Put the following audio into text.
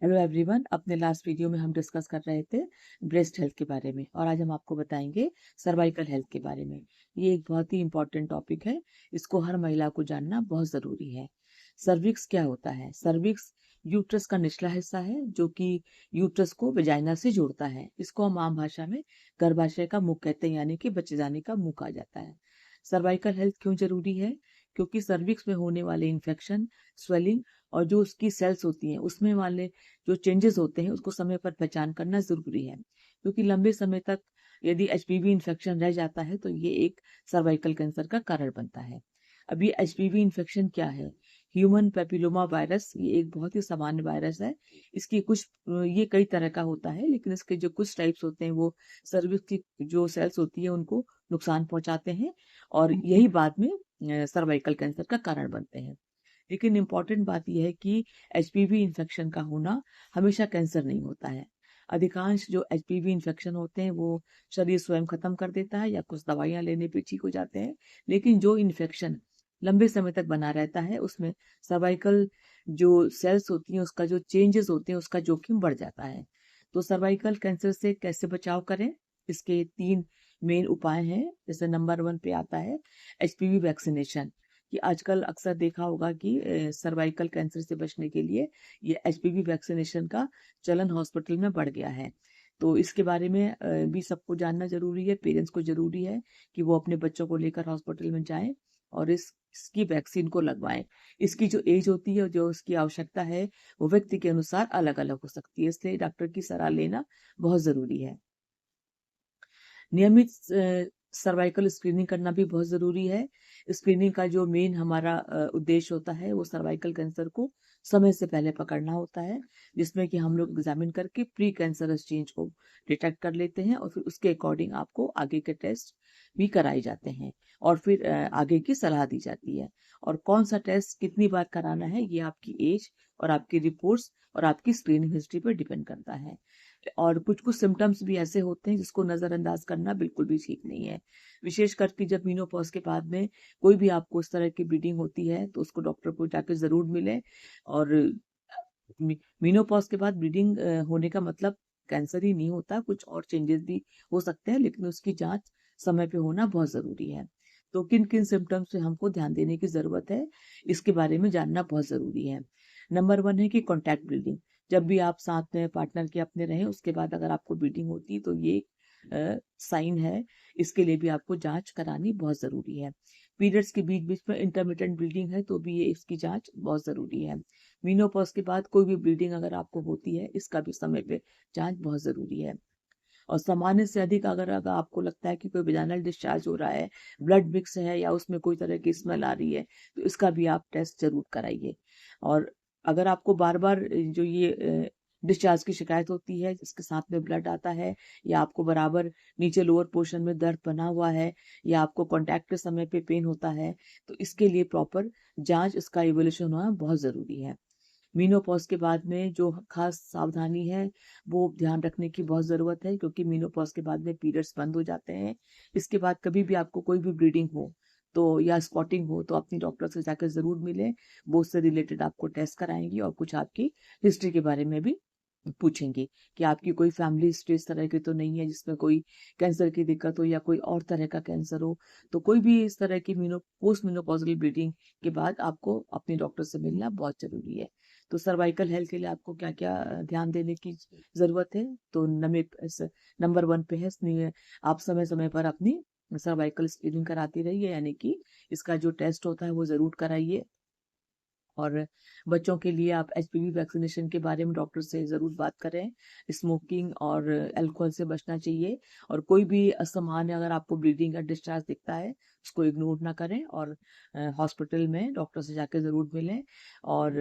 Hello everyone. अपने last video में हम डिस्कस कर रहे थे ब्रेस्ट हेल्थ के बारे में और आज हम आपको बताएंगे सर्वाइकल हेल्थ के बारे में। ये एक बहुत ही इंपॉर्टेंट टॉपिक है, इसको हर महिला को जानना बहुत ज़रूरी है। सर्विक्स क्या होता है? सर्विक्स यूट्रस का निचला हिस्सा है जो कि यूट्रस को वेजाइना से जोड़ता है। इसको हम आम भाषा में गर्भाशय का मुख कहते हैं, यानी कि बच्चे जाने का मुंह कहा जाता है। सर्वाइकल हेल्थ क्यों जरूरी है? क्योंकि सर्विक्स में होने वाले इन्फेक्शन, स्वेलिंग और जो उसकी सेल्स होती हैं उसमें वाले जो चेंजेस होते हैं उसको समय पर पहचान करना ज़रूरी है, क्योंकि लंबे समय तक यदि एचपीवी इन्फेक्शन रह जाता है तो ये एक सर्वाइकल कैंसर का कारण बनता है। अब ये एचपीवी इन्फेक्शन क्या है? ह्यूमन पेपिलोमा वायरस, ये एक बहुत ही सामान्य वायरस है। इसकी कुछ ये कई तरह का होता है, लेकिन इसके जो कुछ टाइप्स होते हैं वो सर्विक्स की जो सेल्स होती है उनको नुकसान पहुंचाते हैं और यही बाद में सर्वाइकल कैंसर का कारण बनते हैं। लेकिन इम्पॉर्टेंट बात यह है कि एचपीवी इन्फेक्शन का होना हमेशा कैंसर नहीं होता है। अधिकांश जो एचपीवी इन्फेक्शन होते हैं वो शरीर स्वयं खत्म कर देता है या कुछ दवाइयां लेने पे ठीक हो जाते हैं, लेकिन जो इन्फेक्शन लंबे समय तक बना रहता है उसमें सर्वाइकल जो सेल्स होती हैं उसका जो चेंजेस होते हैं उसका जोखिम बढ़ जाता है। तो सर्वाइकल कैंसर से कैसे बचाव करें? इसके 3 मेन उपाय हैं। जैसे नंबर 1 पे आता है एचपीवी वैक्सीनेशन। कि आजकल अक्सर देखा होगा कि सर्वाइकल कैंसर से बचने के लिए ये एचपीवी वैक्सीनेशन का चलन हॉस्पिटल में बढ़ गया है। तो इसके बारे में भी सबको जानना जरूरी है, पेरेंट्स को जरूरी है कि वो अपने बच्चों को लेकर हॉस्पिटल में जाएं और इसकी वैक्सीन को लगवाएं। इसकी जो एज होती है, जो उसकी आवश्यकता है, वो व्यक्ति के अनुसार अलग अलग हो सकती है, इसलिए डॉक्टर की सलाह लेना बहुत जरूरी है। नियमित सर्वाइकल स्क्रीनिंग करना भी बहुत ज़रूरी है। स्क्रीनिंग का जो मेन हमारा उद्देश्य होता है वो सर्वाइकल कैंसर को समय से पहले पकड़ना होता है, जिसमें कि हम लोग एग्जामिन करके प्री कैंसरस चेंज को डिटेक्ट कर लेते हैं और फिर उसके अकॉर्डिंग आपको आगे के टेस्ट भी कराए जाते हैं और फिर आगे की सलाह दी जाती है। और कौन सा टेस्ट कितनी बार कराना है ये आपकी एज और आपकी रिपोर्ट्स और आपकी स्क्रीनिंग हिस्ट्री पर डिपेंड करता है। और कुछ कुछ सिम्टम्स भी ऐसे होते हैं जिसको नजरअंदाज करना बिल्कुल भी ठीक नहीं है। विशेष करके जब मीनोपॉज के बाद में कोई भी आपको इस तरह की ब्लीडिंग होती है तो उसको डॉक्टर को जाकर जरूर मिले। और मीनोपॉज के बाद ब्लीडिंग होने का मतलब कैंसर ही नहीं होता, कुछ और चेंजेस भी हो सकते हैं, लेकिन उसकी जांच समय पे होना बहुत जरूरी है। तो किन किन सिम्टम्स पे हमको ध्यान देने की जरूरत है, इसके बारे में जानना बहुत जरूरी है। नंबर 1 है कि कॉन्टैक्ट ब्लीडिंग। जब भी आप साथ में पार्टनर के अपने रहें उसके बाद अगर आपको ब्लीडिंग होती है तो ये साइन है, इसके लिए भी आपको जांच करानी बहुत ज़रूरी है। पीरियड्स के बीच बीच में इंटरमिटेंट ब्लीडिंग है तो भी ये इसकी जांच बहुत ज़रूरी है। मीनोपॉज के बाद कोई भी ब्लीडिंग अगर आपको होती है इसका भी समय पे जांच बहुत ज़रूरी है। और सामान्य से अधिक अगर आपको लगता है कि कोई वेजाइनल डिस्चार्ज हो रहा है, ब्लड मिक्स है या उसमें कोई तरह की स्मेल आ रही है, तो इसका भी आप टेस्ट जरूर कराइए। और अगर आपको बार बार जो ये डिस्चार्ज की शिकायत होती है जिसके साथ में ब्लड आता है, या आपको बराबर नीचे लोअर पोर्शन में दर्द बना हुआ है, या आपको कॉन्टैक्ट के समय पे पेन होता है, तो इसके लिए प्रॉपर जांच, इसका इवोल्यूशन होना बहुत ज़रूरी है। मीनोपॉज के बाद में जो खास सावधानी है वो ध्यान रखने की बहुत ज़रूरत है, क्योंकि मीनोपॉज के बाद में पीरियड्स बंद हो जाते हैं। इसके बाद कभी भी आपको कोई भी ब्लीडिंग हो तो या स्पॉटिंग हो तो अपनी डॉक्टर से जाकर ज़रूर मिलें। वो उससे रिलेटेड आपको टेस्ट कराएंगी और कुछ आपकी हिस्ट्री के बारे में भी पूछेंगे कि आपकी कोई फैमिली हिस्ट्री इस तरह की तो नहीं है जिसमें कोई कैंसर की दिक्कत हो या कोई और तरह का कैंसर हो। तो कोई भी इस तरह की पोस्ट मीनोपॉजल ब्लीडिंग के बाद आपको अपने डॉक्टर से मिलना बहुत जरूरी है। तो सर्वाइकल हेल्थ के लिए आपको क्या क्या ध्यान देने की जरूरत है? तो नंबर 1 पे है आप समय समय पर अपनी सर्वाइकल स्क्रीनिंग कराती रहिए, यानी कि इसका जो टेस्ट होता है वो जरूर कराइए। और बच्चों के लिए आप एचपीवी वैक्सीनेशन के बारे में डॉक्टर से ज़रूर बात करें। स्मोकिंग और अल्कोहल से बचना चाहिए। और कोई भी असामान्य अगर आपको ब्लीडिंग या डिस्चार्ज दिखता है उसको इग्नोर ना करें और हॉस्पिटल में डॉक्टर से जाकर ज़रूर मिलें। और